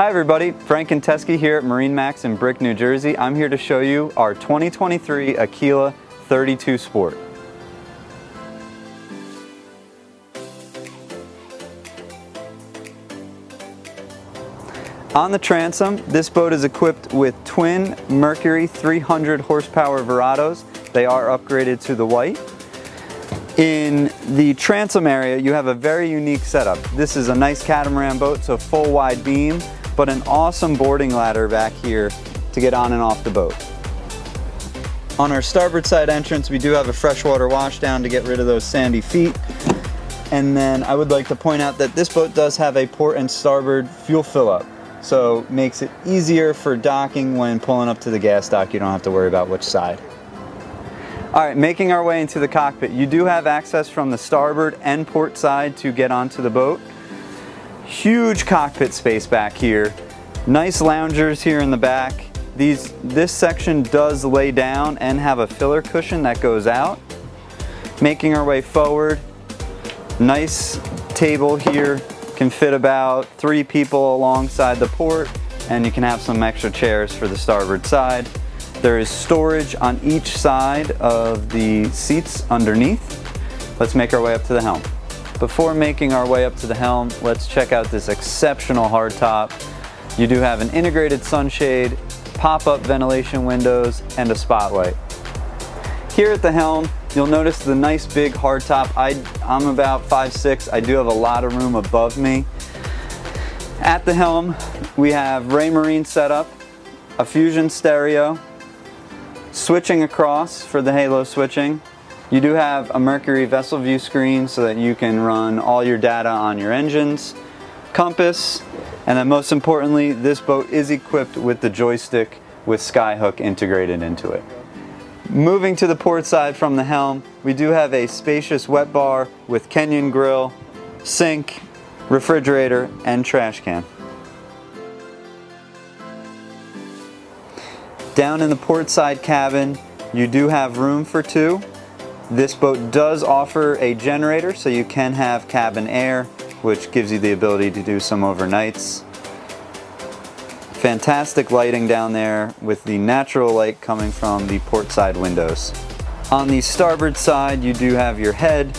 Hi everybody, Frank Conteschi here at MarineMax in Brick, New Jersey. I'm here to show you our 2023 Aquila 32 Sport. On the transom, this boat is equipped with twin Mercury 300 horsepower Verados. They are upgraded to the white. In the transom area, you have a very unique setup. This is a nice catamaran boat, so full wide beam, but an awesome boarding ladder back here to get on and off the boat. On our starboard side entrance, we do have a freshwater washdown to get rid of those sandy feet. And then I would like to point out that this boat does have a port and starboard fuel fill up. So makes it easier for docking when pulling up to the gas dock. You don't have to worry about which side. All right, making our way into the cockpit. You do have access from the starboard and port side to get onto the boat. Huge cockpit space back here. Nice loungers here in the back. This section does lay down and have a filler cushion that goes out. Making our way forward. Nice table here. Can fit about 3 people alongside the port, and you can have some extra chairs for the starboard side. There is storage on each side of the seats underneath. Let's make our way up to the helm. Before making our way up to the helm, let's check out this exceptional hardtop. You do have an integrated sunshade, pop-up ventilation windows, and a spotlight. Here at the helm, you'll notice the nice big hardtop. I'm about 5'6". I do have a lot of room above me. At the helm, we have Raymarine setup, a Fusion stereo, switching across for the halo switching. You do have a Mercury vessel view screen so that you can run all your data on your engines, compass, and then most importantly, this boat is equipped with the joystick with Skyhook integrated into it. Moving to the port side from the helm, we do have a spacious wet bar with Kenyon grill, sink, refrigerator, and trash can. Down in the port side cabin, you do have room for 2. This boat does offer a generator, so you can have cabin air, which gives you the ability to do some overnights. Fantastic lighting down there with the natural light coming from the port side windows. On the starboard side, you do have your head,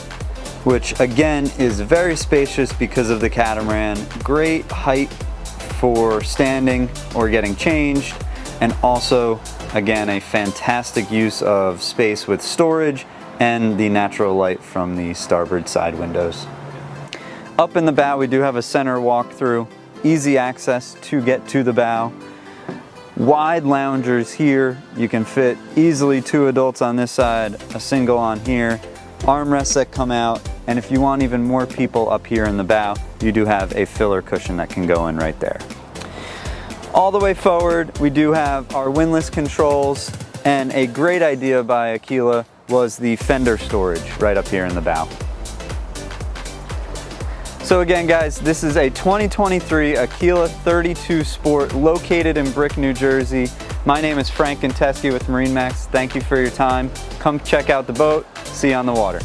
which again is very spacious because of the catamaran. Great height for standing or getting changed, and also again a fantastic use of space with storage and the natural light from the starboard side windows. Up in the bow, we do have a center walk-through, easy access to get to the bow. Wide loungers here. You can fit easily 2 adults on this side, a single on here, armrests that come out, and if you want even more people up here in the bow, you do have a filler cushion that can go in right there. All the way forward, we do have our windlass controls, and a great idea by Aquila was the fender storage right up here in the bow. So again guys, this is a 2023 Aquila 32 Sport located in Brick, New Jersey. My name is Frank Conteschi with MarineMax. Thank you for your time. Come check out the boat. See you on the water.